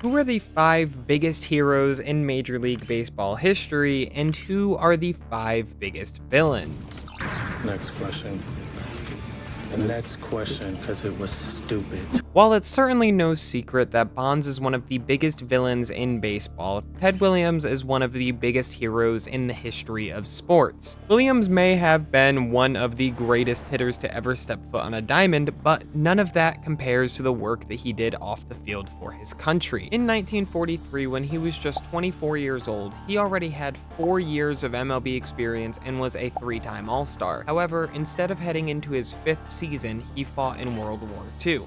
Who are the 5 biggest heroes in Major League Baseball history, and who are the 5 biggest villains? Next question. The next question, because it was stupid. While it's certainly no secret that Bonds is one of the biggest villains in baseball, Ted Williams is one of the biggest heroes in the history of sports. Williams may have been one of the greatest hitters to ever step foot on a diamond, but none of that compares to the work that he did off the field for his country. In 1943, when he was just 24 years old, he already had 4 years of MLB experience and was a 3-time All-Star. However, instead of heading into his 5th season, he fought in World War II.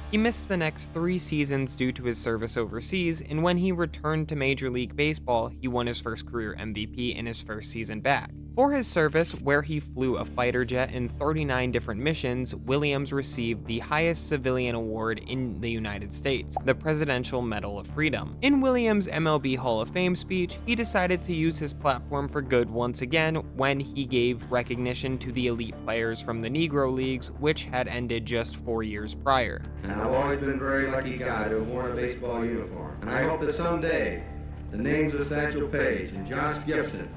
He missed the next 3 seasons due to his service overseas, and when he returned to Major League Baseball, he won his first career MVP in his first season back. For his service, where he flew a fighter jet in 39 different missions, Williams received the highest civilian award in the United States, the Presidential Medal of Freedom. In Williams' MLB Hall of Fame speech, he decided to use his platform for good once again when he gave recognition to the elite players from the Negro Leagues, which had ended just 4 years prior. And I've always been a very lucky guy to have worn a baseball uniform. And I hope that someday the names of Satchel Paige and Josh Gibson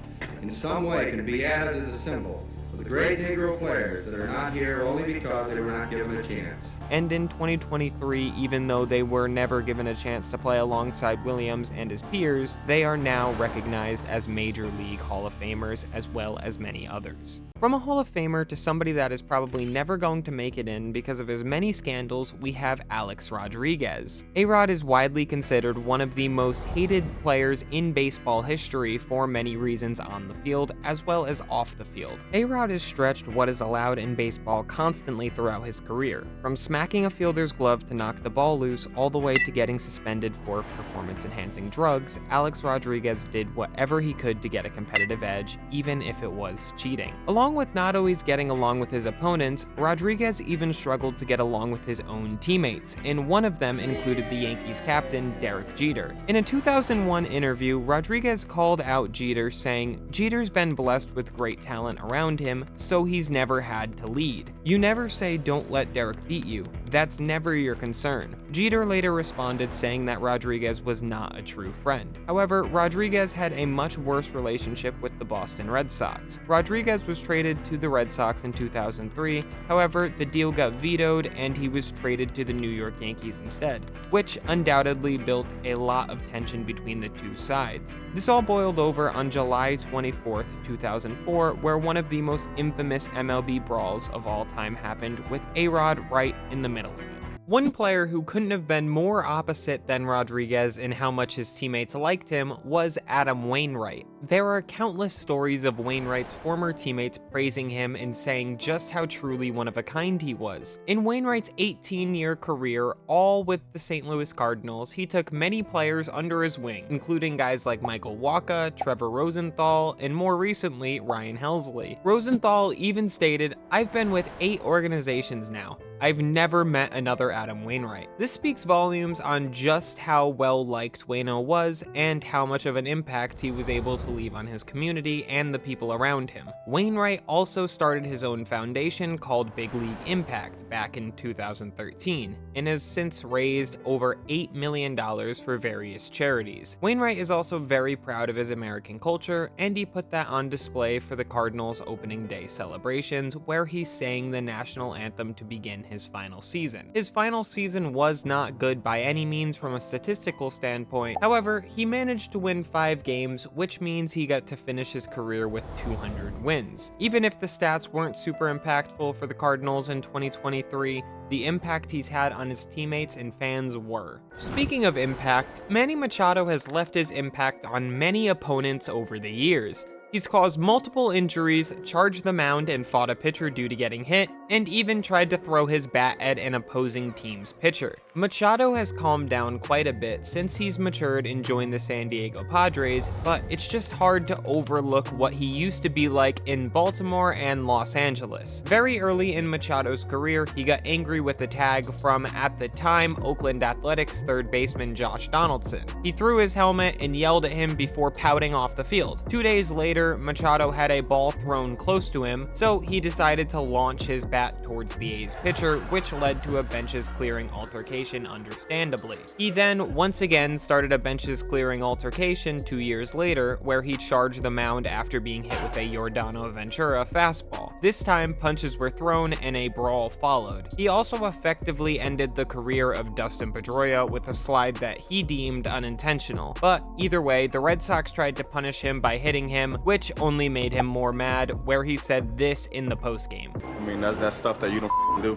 in some way can be added as a symbol of the great Negro players that are not here only because they were not given a chance. And in 2023, even though they were never given a chance to play alongside Williams and his peers, they are now recognized as Major League Hall of Famers, as well as many others. From a Hall of Famer to somebody that is probably never going to make it in because of his many scandals, we have Alex Rodriguez. A-Rod is widely considered one of the most hated players in baseball history for many reasons on the field, as well as off the field. A-Rod has stretched what is allowed in baseball constantly throughout his career, from smacking a fielder's glove to knock the ball loose, all the way to getting suspended for performance-enhancing drugs. Alex Rodriguez did whatever he could to get a competitive edge, even if it was cheating. Along with not always getting along with his opponents, Rodriguez even struggled to get along with his own teammates, and one of them included the Yankees captain, Derek Jeter. In a 2001 interview, Rodriguez called out Jeter, saying, "Jeter's been blessed with great talent around him, so he's never had to lead. You never say don't let Derek beat you. That's never your concern." Jeter later responded saying that Rodriguez was not a true friend. However, Rodriguez had a much worse relationship with the Boston Red Sox. Rodriguez was traded to the Red Sox in 2003, however, the deal got vetoed and he was traded to the New York Yankees instead, which undoubtedly built a lot of tension between the two sides. This all boiled over on July 24th, 2004, where one of the most infamous MLB brawls of all time happened, with A-Rod right in the middle of it. One player who couldn't have been more opposite than Rodriguez in how much his teammates liked him was Adam Wainwright. There are countless stories of Wainwright's former teammates praising him and saying just how truly one of a kind he was. In Wainwright's 18-year career, all with the St. Louis Cardinals, he took many players under his wing, including guys like Michael Wacha, Trevor Rosenthal, and more recently, Ryan Helsley. Rosenthal even stated, "I've been with 8 organizations now. I've never met another Adam Wainwright." This speaks volumes on just how well liked Waino was and how much of an impact he was able to leave on his community and the people around him. Wainwright also started his own foundation called Big League Impact back in 2013 and has since raised over $8 million for various charities. Wainwright is also very proud of his American culture, and he put that on display for the Cardinals' opening day celebrations, where he sang the national anthem to begin his final season. His final season was not good by any means from a statistical standpoint. However, he managed to win 5 games, which means he got to finish his career with 200 wins. Even if the stats weren't super impactful for the Cardinals in 2023, the impact he's had on his teammates and fans were. Speaking of impact, Manny Machado has left his impact on many opponents over the years. He's caused multiple injuries, charged the mound and fought a pitcher due to getting hit, and even tried to throw his bat at an opposing team's pitcher. Machado has calmed down quite a bit since he's matured and joined the San Diego Padres, but it's just hard to overlook what he used to be like in Baltimore and Los Angeles. Very early in Machado's career, he got angry with the tag from, at the time, Oakland Athletics third baseman Josh Donaldson. He threw his helmet and yelled at him before pouting off the field. 2 days later, Machado had a ball thrown close to him, so he decided to launch his bat towards the A's pitcher, which led to a benches clearing altercation understandably. He then once again started a benches clearing altercation 2 years later, where he charged the mound after being hit with a Yordano Ventura fastball. This time, punches were thrown and a brawl followed. He also effectively ended the career of Dustin Pedroia with a slide that he deemed unintentional. But either way, the Red Sox tried to punish him by hitting him, which only made him more mad, where he said this in the postgame. I mean, that's stuff that you don't do.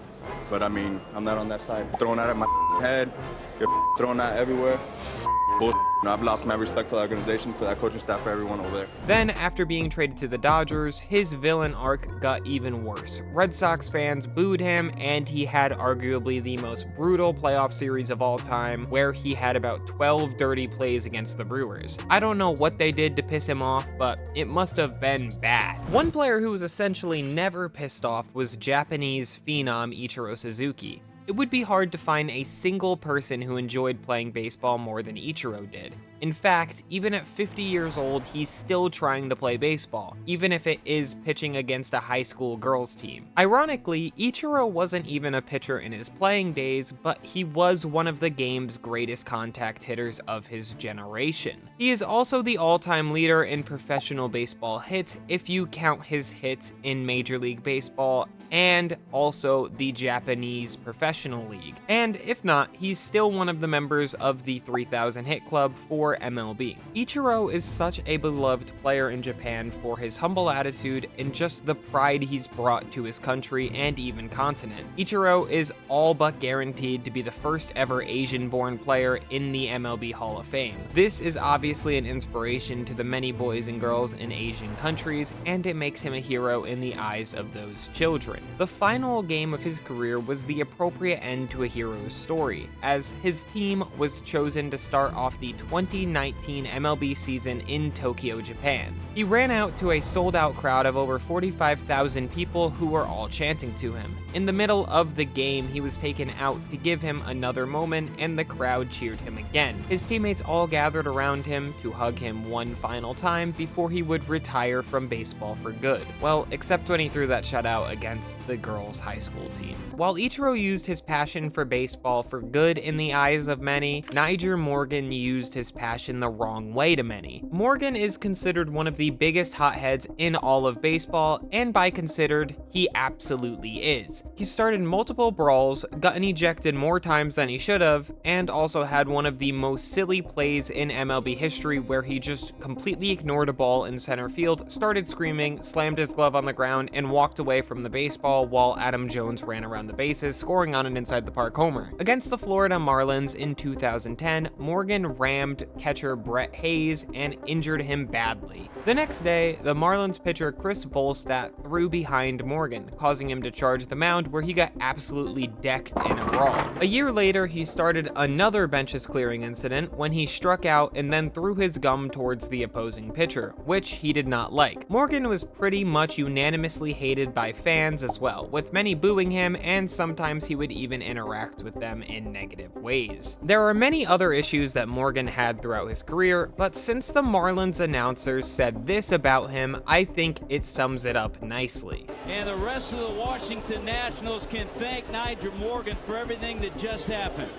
But I mean, I'm not on that side. Throwing that at my head, you're throwing that everywhere. Bullshit. I've lost my respect for the organization, for that coaching staff, for everyone over there. Then, after being traded to the Dodgers, his villain arc got even worse. Red Sox fans booed him, and he had arguably the most brutal playoff series of all time, where he had about 12 dirty plays against the Brewers. I don't know what they did to piss him off, but it must have been bad. One player who was essentially never pissed off was Japanese phenom Ichiro Suzuki. It would be hard to find a single person who enjoyed playing baseball more than Ichiro did. In fact, even at 50 years old, he's still trying to play baseball, even if it is pitching against a high school girls team. Ironically, Ichiro wasn't even a pitcher in his playing days, but he was one of the game's greatest contact hitters of his generation. He is also the all-time leader in professional baseball hits if you count his hits in Major League Baseball and also the Japanese Professional League. And if not, he's still one of the members of the 3,000 hit club for MLB. Ichiro is such a beloved player in Japan for his humble attitude and just the pride he's brought to his country and even continent. Ichiro is all but guaranteed to be the first ever Asian-born player in the MLB Hall of Fame. This is obviously an inspiration to the many boys and girls in Asian countries, and it makes him a hero in the eyes of those children. The final game of his career was the appropriate end to a hero's story, as his team was chosen to start off the 2019 MLB season in Tokyo, Japan. He ran out to a sold-out crowd of over 45,000 people who were all chanting to him. In the middle of the game, he was taken out to give him another moment, and the crowd cheered him again. His teammates all gathered around him to hug him one final time before he would retire from baseball for good. Well, except when he threw that shutout against the girls' high school team. While Ichiro used his passion for baseball for good in the eyes of many, Nyjer Morgan used his passion the wrong way to many. Morgan is considered one of the biggest hotheads in all of baseball, and by considered, he absolutely is. He started multiple brawls, gotten ejected more times than he should have, and also had one of the most silly plays in MLB history where he just completely ignored a ball in center field, started screaming, slammed his glove on the ground, and walked away from the baseball while Adam Jones ran around the bases, scoring on an inside the park homer. Against the Florida Marlins in 2010, Morgan rammed catcher Brett Hayes and injured him badly. The next day, the Marlins pitcher Chris Volstad threw behind Morgan, causing him to charge the mound where he got absolutely decked in a brawl. A year later, he started another benches clearing incident when he struck out and then threw his gum towards the opposing pitcher, which he did not like. Morgan was pretty much unanimously hated by fans as well, with many booing him, and sometimes he would even interact with them in negative ways. There are many other issues that Morgan had throughout his career, but since the Marlins announcers said this about him, I think it sums it up nicely. And the rest of the Washington Nationals can thank Nyjer Morgan for everything that just happened.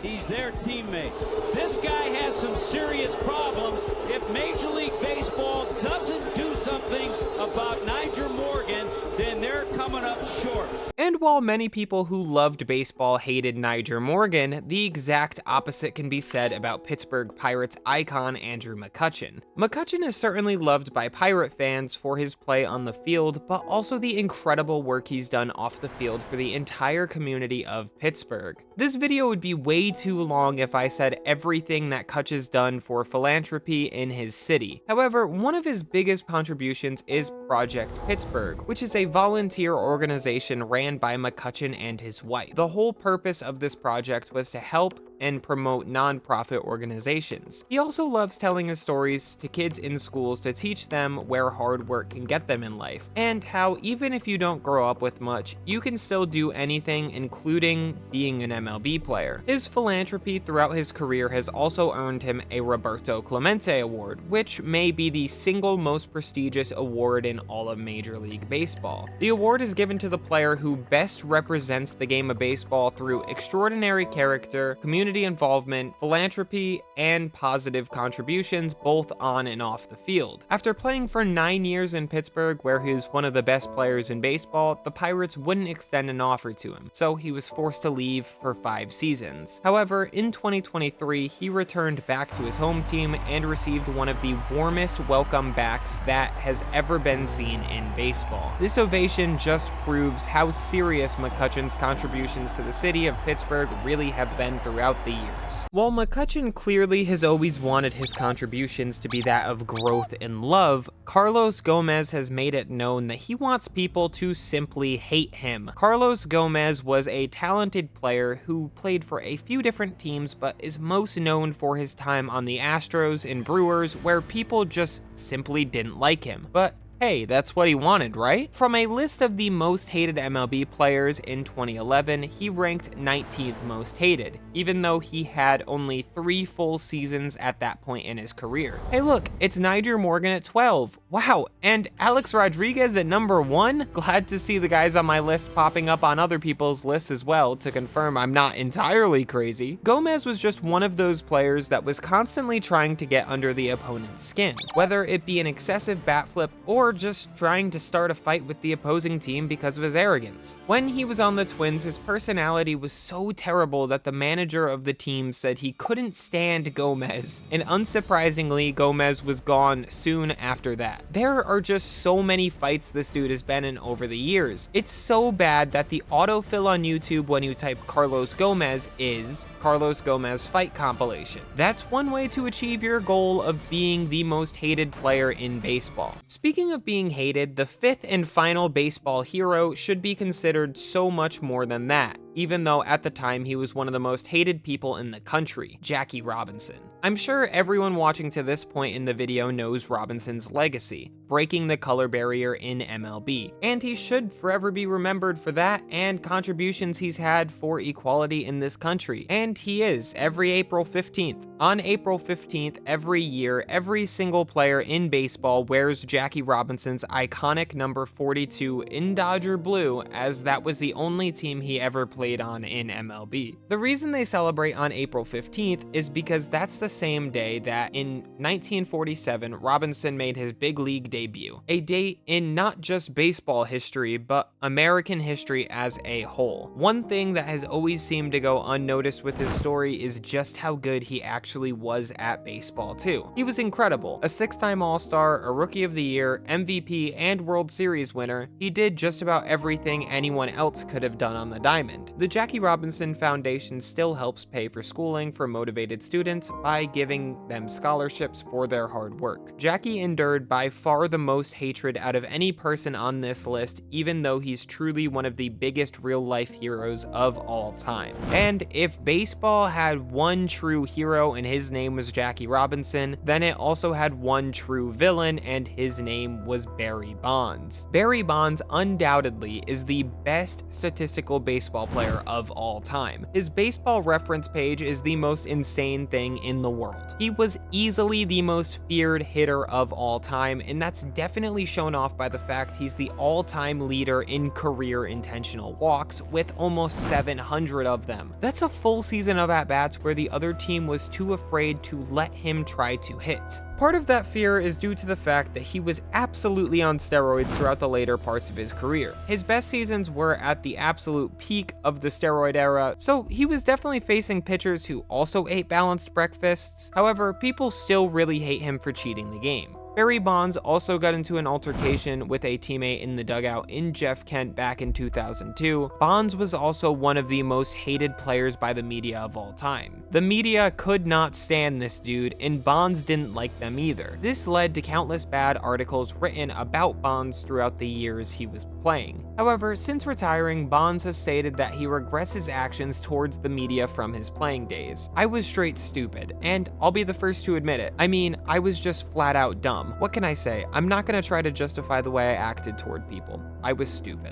He's their teammate. This guy has some serious problems. If Major League Baseball doesn't do something about Nyjer Morgan, then they're coming up short. And while many people who loved baseball hated Nyjer Morgan, the exact opposite can be said about Pittsburgh Pirates icon Andrew McCutchen. McCutchen is certainly loved by Pirate fans for his play on the field, but also the incredible work he's done off the field for the entire community of Pittsburgh. This video would be way too long if I said everything that Kutch has done for philanthropy in his city. However, one of his biggest contributions is Project Pittsburgh, which is a volunteer organization ran by McCutchen and his wife. The whole purpose of this project was to help and promote non-profit organizations. He also loves telling his stories to kids in schools to teach them where hard work can get them in life, and how even if you don't grow up with much, you can still do anything, including being an MLB player. His philanthropy throughout his career has also earned him a Roberto Clemente Award, which may be the single most prestigious award in all of Major League Baseball. The award is given to the player who best represents the game of baseball through extraordinary character, community involvement, philanthropy, and positive contributions both on and off the field. After playing for 9 years in Pittsburgh, where he was one of the best players in baseball, the Pirates wouldn't extend an offer to him, so he was forced to leave for 5 seasons. However, in 2023, he returned back to his home team and received one of the warmest welcome backs that has ever been seen in baseball. This ovation just proves how serious McCutchen's contributions to the city of Pittsburgh really have been throughout the years. While McCutchen clearly has always wanted his contributions to be that of growth and love, Carlos Gomez has made it known that he wants people to simply hate him. Carlos Gomez was a talented player who played for a few different teams, but is most known for his time on the Astros and Brewers, where people just simply didn't like him. But hey, that's what he wanted, right? From a list of the most hated MLB players in 2011, he ranked 19th most hated, even though he had only 3 full seasons at that point in his career. Hey look, it's Nyjer Morgan at 12. Wow, and Alex Rodriguez at number 1? Glad to see the guys on my list popping up on other people's lists as well to confirm I'm not entirely crazy. Gomez was just one of those players that was constantly trying to get under the opponent's skin, whether it be an excessive bat flip or just trying to start a fight with the opposing team because of his arrogance. When he was on the Twins, his personality was so terrible that the manager of the team said he couldn't stand Gomez, and unsurprisingly, Gomez was gone soon after that. There are just so many fights this dude has been in over the years. It's so bad that the autofill on YouTube when you type Carlos Gomez is Carlos Gomez fight compilation. That's one way to achieve your goal of being the most hated player in baseball. Speaking of being hated, the 5th and final baseball hero should be considered so much more than that, even though at the time he was one of the most hated people in the country, Jackie Robinson. I'm sure everyone watching to this point in the video knows Robinson's legacy, breaking the color barrier in MLB, and he should forever be remembered for that and contributions he's had for equality in this country, and he is every April 15th. On April 15th every year, every single player in baseball wears Jackie Robinson's iconic number 42 in Dodger blue, as that was the only team he ever played on in MLB. The reason they celebrate on April 15th is because that's the same day that in 1947 Robinson made his big league debut, a date in not just baseball history but American history as a whole. One thing that has always seemed to go unnoticed with his story is just how good he actually was at baseball too. He was incredible, a 6-time All-Star, a Rookie of the Year, MVP, and World Series winner. He did just about everything anyone else could have done on the diamond. The Jackie Robinson Foundation still helps pay for schooling for motivated students by giving them scholarships for their hard work. Jackie endured by far the most hatred out of any person on this list, even though he's truly one of the biggest real-life heroes of all time. And if baseball had one true hero and his name was Jackie Robinson, then it also had one true villain and his name was Barry Bonds. Barry Bonds undoubtedly is the best statistical baseball player of all time. His baseball reference page is the most insane thing in the world. He was easily the most feared hitter of all time, and that's definitely shown off by the fact he's the all-time leader in career intentional walks with almost 700 of them. That's a full season of at-bats where the other team was too afraid to let him try to hit. Part of that fear is due to the fact that he was absolutely on steroids throughout the later parts of his career. His best seasons were at the absolute peak of the steroid era, so he was definitely facing pitchers who also ate balanced breakfasts. However, people still really hate him for cheating the game. Barry Bonds also got into an altercation with a teammate in the dugout in Jeff Kent back in 2002. Bonds was also one of the most hated players by the media of all time. The media could not stand this dude, and Bonds didn't like them either. This led to countless bad articles written about Bonds throughout the years he was playing. However, since retiring, Bonds has stated that he regrets his actions towards the media from his playing days. "I was straight stupid, and I'll be the first to admit it. I mean, I was just flat out dumb. What can I say? I'm not gonna try to justify the way I acted toward people. I was stupid."